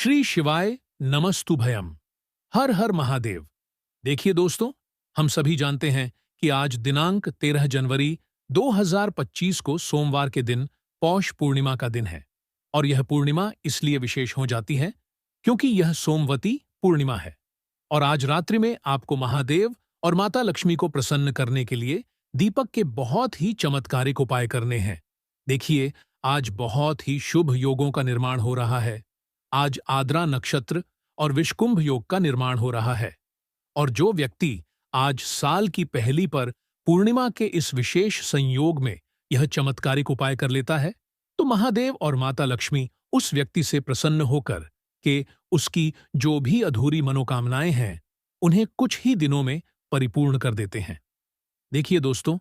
श्री शिवाय नमस्तुभयम। हर हर महादेव। देखिए दोस्तों, हम सभी जानते हैं कि आज दिनांक 13 जनवरी 2025 को सोमवार के दिन पौष पूर्णिमा का दिन है। और यह पूर्णिमा इसलिए विशेष हो जाती है क्योंकि यह सोमवती पूर्णिमा है। और आज रात्रि में आपको महादेव और माता लक्ष्मी को प्रसन्न करने के लिए दीपक के बहुत ही चमत्कारिक उपाय करने हैं। देखिए, आज बहुत ही शुभ योगों का निर्माण हो रहा है। आज आद्रा नक्षत्र और विषकुंभ योग का निर्माण हो रहा है। और जो व्यक्ति आज साल की पहली पर पूर्णिमा के इस विशेष संयोग में यह चमत्कारिक उपाय कर लेता है, तो महादेव और माता लक्ष्मी उस व्यक्ति से प्रसन्न होकर के उसकी जो भी अधूरी मनोकामनाएं हैं, उन्हें कुछ ही दिनों में परिपूर्ण कर देते हैं। देखिए दोस्तों,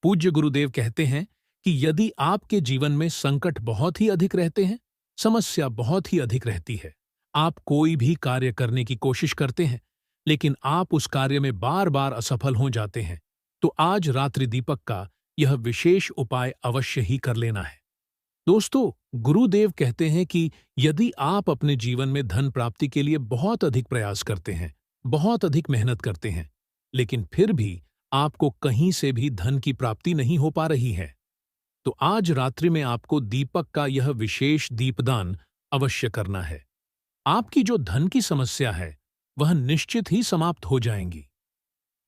पूज्य गुरुदेव कहते हैं कि यदि आपके जीवन में संकट बहुत ही अधिक रहते हैं, समस्या बहुत ही अधिक रहती है, आप कोई भी कार्य करने की कोशिश करते हैं लेकिन आप उस कार्य में बार बार असफल हो जाते हैं, तो आज रात्रि दीपक का यह विशेष उपाय अवश्य ही कर लेना है। दोस्तों, गुरुदेव कहते हैं कि यदि आप अपने जीवन में धन प्राप्ति के लिए बहुत अधिक प्रयास करते हैं, बहुत अधिक मेहनत करते हैं, लेकिन फिर भी आपको कहीं से भी धन की प्राप्ति नहीं हो पा रही है, तो आज रात्रि में आपको दीपक का यह विशेष दीपदान अवश्य करना है। आपकी जो धन की समस्या है, वह निश्चित ही समाप्त हो जाएंगी।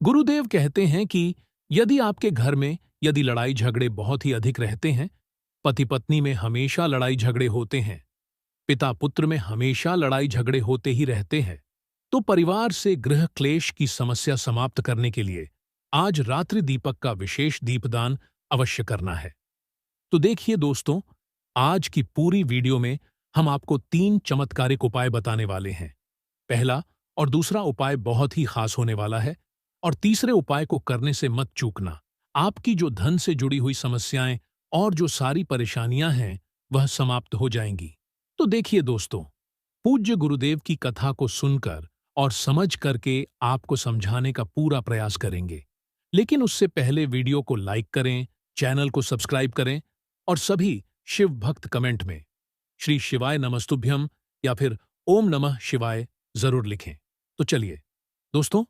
गुरुदेव कहते हैं कि यदि आपके घर में यदि लड़ाई झगड़े बहुत ही अधिक रहते हैं, पति पत्नी में हमेशा लड़ाई झगड़े होते हैं, पिता पुत्र में हमेशा लड़ाई झगड़े होते ही रहते हैं, तो परिवार से गृह क्लेश की समस्या समाप्त करने के लिए आज रात्रि दीपक का विशेष दीपदान अवश्य करना है। तो देखिए दोस्तों, आज की पूरी वीडियो में हम आपको 3 चमत्कारिक उपाय बताने वाले हैं। पहला और दूसरा उपाय बहुत ही खास होने वाला है, और तीसरे उपाय को करने से मत चूकना। आपकी जो धन से जुड़ी हुई समस्याएं और जो सारी परेशानियां हैं, वह समाप्त हो जाएंगी। तो देखिए दोस्तों, पूज्य गुरुदेव की कथा को सुनकर और समझ करके आपको समझाने का पूरा प्रयास करेंगे। लेकिन उससे पहले वीडियो को लाइक करें, चैनल को सब्सक्राइब करें और सभी शिव भक्त कमेंट में श्री शिवाय नमस्तुभ्यम या फिर ओम नमः शिवाय जरूर लिखें। तो चलिए दोस्तों,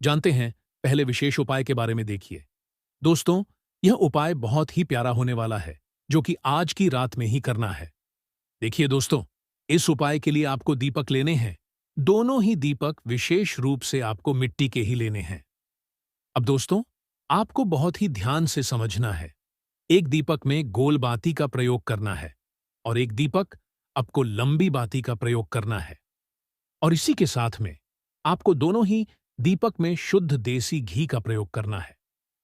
जानते हैं पहले विशेष उपाय के बारे में। देखिए दोस्तों, यह उपाय बहुत ही प्यारा होने वाला है, जो कि आज की रात में ही करना है। देखिए दोस्तों, इस उपाय के लिए आपको दीपक लेने हैं। दोनों ही दीपक विशेष रूप से आपको मिट्टी के ही लेने हैं। अब दोस्तों, आपको बहुत ही ध्यान से समझना है। एक दीपक में गोल बाती का प्रयोग करना है और एक दीपक आपको लंबी बाती का प्रयोग करना है। और इसी के साथ में आपको दोनों ही दीपक में शुद्ध देसी घी का प्रयोग करना है।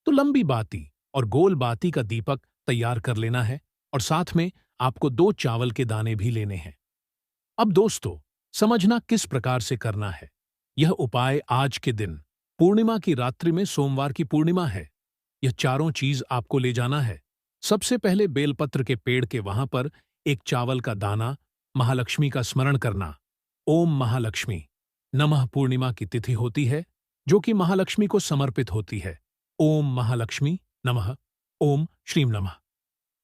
तो लंबी बाती और गोल बाती का दीपक तैयार कर लेना है, और साथ में आपको 2 चावल के दाने भी लेने हैं। अब दोस्तों, समझना किस प्रकार से करना है। यह उपाय आज के दिन पूर्णिमा की रात्रि में, सोमवार की पूर्णिमा है, यह चारों चीज आपको ले जाना है। सबसे पहले बेलपत्र के पेड़ के वहां पर एक चावल का दाना, महालक्ष्मी का स्मरण करना। ओम महालक्ष्मी नमः पूर्णिमा की तिथि होती है, जो कि महालक्ष्मी को समर्पित होती है। ओम महालक्ष्मी नमः, ओम श्रीम नमः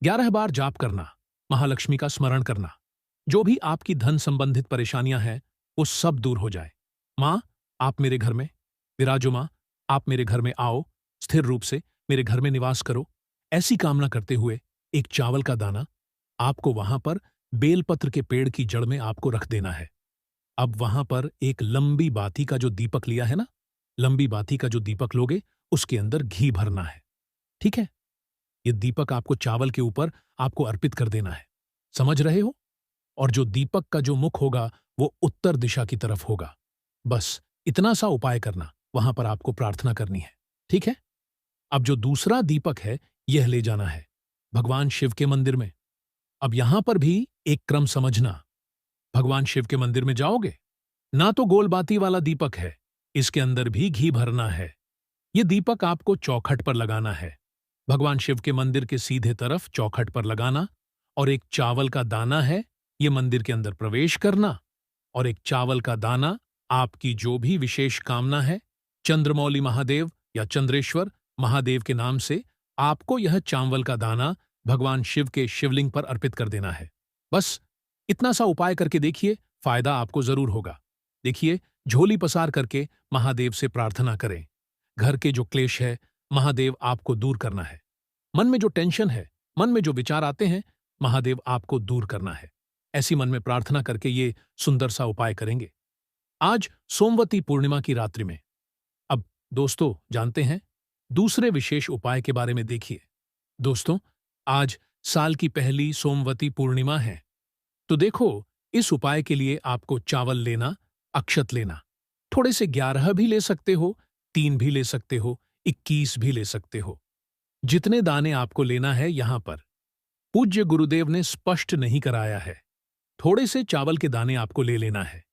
11 बार जाप करना, महालक्ष्मी का स्मरण करना। जो भी आपकी धन संबंधित परेशानियां हैं, वो सब दूर हो जाए। माँ, आप मेरे घर में विराजो। माँ, आप मेरे घर में आओ, स्थिर रूप से मेरे घर में निवास करो। ऐसी कामना करते हुए एक चावल का दाना आपको वहां पर बेलपत्र के पेड़ की जड़ में आपको रख देना है। अब वहां पर एक लंबी बाती का जो दीपक लिया है ना, लंबी बाती का जो दीपक लोगे, उसके अंदर घी भरना है। ठीक है? ये दीपक आपको चावल के ऊपर आपको अर्पित कर देना है। समझ रहे हो? और जो दीपक का जो मुख होगा, वो उत्तर दिशा की तरफ होगा। बस इतना सा उपाय करना, वहां पर आपको प्रार्थना करनी है। ठीक है? अब जो दूसरा दीपक है, यह ले जाना है भगवान शिव के मंदिर में। अब यहां पर भी एक क्रम समझना। भगवान शिव के मंदिर में जाओगे ना, तो गोलबाती वाला दीपक है, इसके अंदर भी घी भरना है। यह दीपक आपको चौखट पर लगाना है। भगवान शिव के मंदिर के सीधे तरफ चौखट पर लगाना, और एक चावल का दाना है, यह मंदिर के अंदर प्रवेश करना। और एक चावल का दाना आपकी जो भी विशेष कामना है, चंद्रमौली महादेव या चंद्रेश्वर महादेव के नाम से आपको यह चावल का दाना भगवान शिव के शिवलिंग पर अर्पित कर देना है। बस इतना सा उपाय करके देखिए, फायदा आपको जरूर होगा। देखिए, झोली पसार करके महादेव से प्रार्थना करें। घर के जो क्लेश है, महादेव आपको दूर करना है। मन में जो टेंशन है, मन में जो विचार आते हैं, महादेव आपको दूर करना है। ऐसी मन में प्रार्थना करके ये सुंदर सा उपाय करेंगे। आज सोमवती पूर्णिमा की रात्रि में अब दोस्तों जानते हैं दूसरे विशेष उपाय के बारे में। देखिए दोस्तों, आज साल की पहली सोमवती पूर्णिमा है, तो देखो इस उपाय के लिए आपको चावल लेना, अक्षत लेना, थोड़े से 11 भी ले सकते हो, 3 भी ले सकते हो, 21 भी ले सकते हो। जितने दाने आपको लेना है यहां पर पूज्य गुरुदेव ने स्पष्ट नहीं कराया है। थोड़े से चावल के दाने आपको ले लेना है।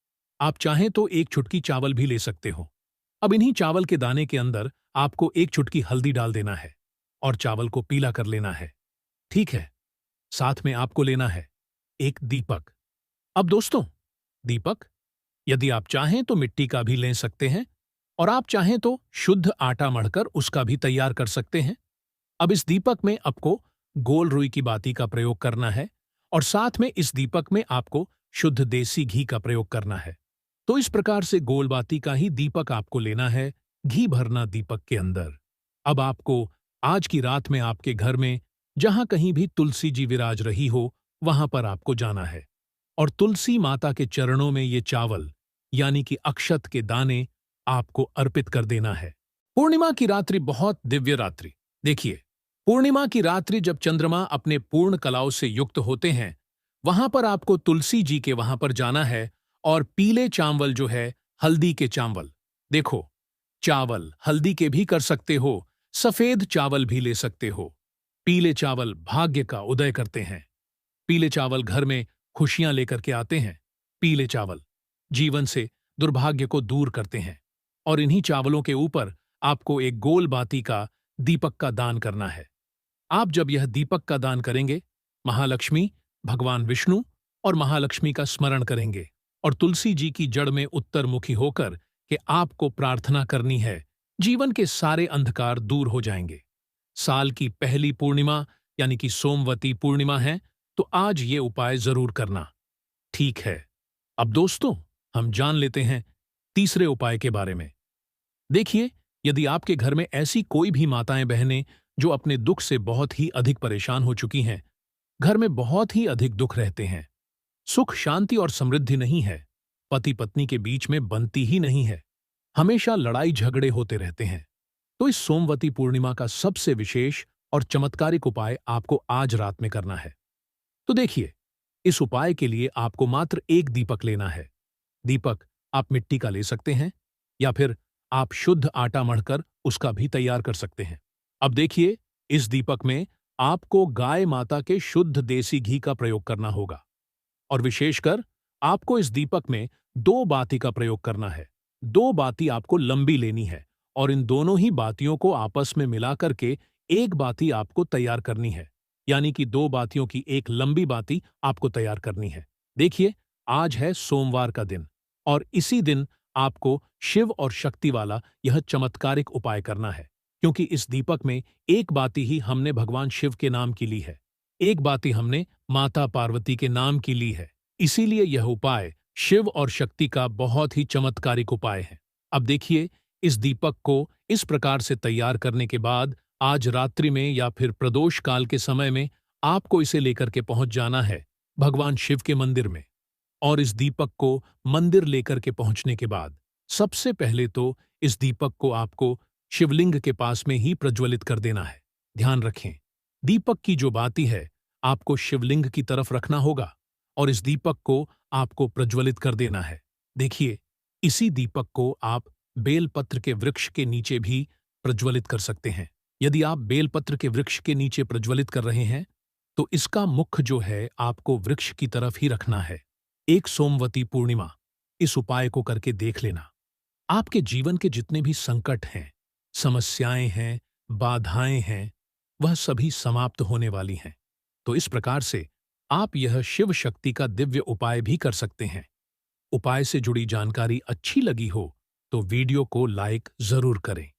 आप चाहें तो एक चुटकी चावल भी ले सकते हो। अब इन्हीं चावल के दाने के अंदर आपको एक चुटकी हल्दी डाल देना है और चावल को पीला कर लेना है। ठीक है, साथ में आपको लेना है एक दीपक। अब दोस्तों, दीपक यदि आप चाहें तो मिट्टी का भी ले सकते हैं और आप चाहें तो शुद्ध आटा मढ़कर उसका भी तैयार कर सकते हैं। अब इस दीपक में आपको गोल रुई की बाती का प्रयोग करना है और साथ में इस दीपक में आपको शुद्ध देसी घी का प्रयोग करना है। तो इस प्रकार से गोल बाती का ही दीपक आपको लेना है, घी भरना दीपक के अंदर। अब आपको आज की रात में आपके घर में जहां कहीं भी तुलसी जी विराज रही हो, वहां पर आपको जाना है और तुलसी माता के चरणों में ये चावल यानी कि अक्षत के दाने आपको अर्पित कर देना है। पूर्णिमा की रात्रि बहुत दिव्य रात्रि। देखिए, पूर्णिमा की रात्रि जब चंद्रमा अपने पूर्ण कलाओं से युक्त होते हैं, वहां पर आपको तुलसी जी के वहां पर जाना है और पीले चावल जो है, हल्दी के चावल, देखो चावल हल्दी के भी कर सकते हो, सफेद चावल भी ले सकते हो। पीले चावल भाग्य का उदय करते हैं। पीले चावल घर में खुशियां लेकर के आते हैं। पीले चावल जीवन से दुर्भाग्य को दूर करते हैं और इन्हीं चावलों के ऊपर आपको एक गोल बाती का दीपक का दान करना है। आप जब यह दीपक का दान करेंगे, महालक्ष्मी, भगवान विष्णु और महालक्ष्मी का स्मरण करेंगे और तुलसी जी की जड़ में उत्तरमुखी होकर कि आपको प्रार्थना करनी है, जीवन के सारे अंधकार दूर हो जाएंगे। साल की पहली पूर्णिमा यानी कि सोमवती पूर्णिमा है, तो आज ये उपाय जरूर करना। ठीक है, अब दोस्तों हम जान लेते हैं तीसरे उपाय के बारे में। देखिए, यदि आपके घर में ऐसी कोई भी माताएं बहनें जो अपने दुख से बहुत ही अधिक परेशान हो चुकी हैं, घर में बहुत ही अधिक दुख रहते हैं, सुख शांति और समृद्धि नहीं है, पति पत्नी के बीच में बनती ही नहीं है, हमेशा लड़ाई झगड़े होते रहते हैं, तो इस सोमवती पूर्णिमा का सबसे विशेष और चमत्कारिक उपाय आपको आज रात में करना है। तो देखिए, इस उपाय के लिए आपको मात्र एक दीपक लेना है। दीपक आप मिट्टी का ले सकते हैं या फिर आप शुद्ध आटा मढ़कर उसका भी तैयार कर सकते हैं। अब देखिए, इस दीपक में आपको गाय माता के शुद्ध देसी घी का प्रयोग करना होगा और विशेषकर आपको इस दीपक में 2 बाती का प्रयोग करना है। 2 बाती आपको लंबी लेनी है और इन दोनों ही बातियों को आपस में मिला करके एक बाती आपको तैयार करनी है, यानी कि 2 बातियों की एक लंबी बाती आपको तैयार करनी है। देखिए, आज है सोमवार का दिन और इसी दिन आपको शिव और शक्ति वाला यह चमत्कारिक उपाय करना है, क्योंकि इस दीपक में एक बाती ही हमने भगवान शिव के नाम की ली है, एक बाती हमने माता पार्वती के नाम की ली है। इसीलिए यह उपाय शिव और शक्ति का बहुत ही चमत्कारिक उपाय है। अब देखिए, इस दीपक को इस प्रकार से तैयार करने के बाद आज रात्रि में या फिर प्रदोष काल के समय में आपको इसे लेकर के पहुंच जाना है भगवान शिव के मंदिर में। और इस दीपक को मंदिर लेकर के पहुंचने के बाद सबसे पहले तो इस दीपक को आपको शिवलिंग के पास में ही प्रज्वलित कर देना है। ध्यान रखें, दीपक की जो बाती है आपको शिवलिंग की तरफ रखना होगा और इस दीपक को आपको प्रज्वलित कर देना है। देखिए, इसी दीपक को आप बेलपत्र के वृक्ष के नीचे भी प्रज्वलित कर सकते हैं। यदि आप बेलपत्र के वृक्ष के नीचे प्रज्वलित कर रहे हैं, तो इसका मुख जो है आपको वृक्ष की तरफ ही रखना है। एक सोमवती पूर्णिमा इस उपाय को करके देख लेना, आपके जीवन के जितने भी संकट हैं, समस्याएं हैं, बाधाएं हैं, वह सभी समाप्त होने वाली हैं। तो इस प्रकार से आप यह शिव शक्ति का दिव्य उपाय भी कर सकते हैं। उपाय से जुड़ी जानकारी अच्छी लगी हो तो वीडियो को लाइक जरूर करें।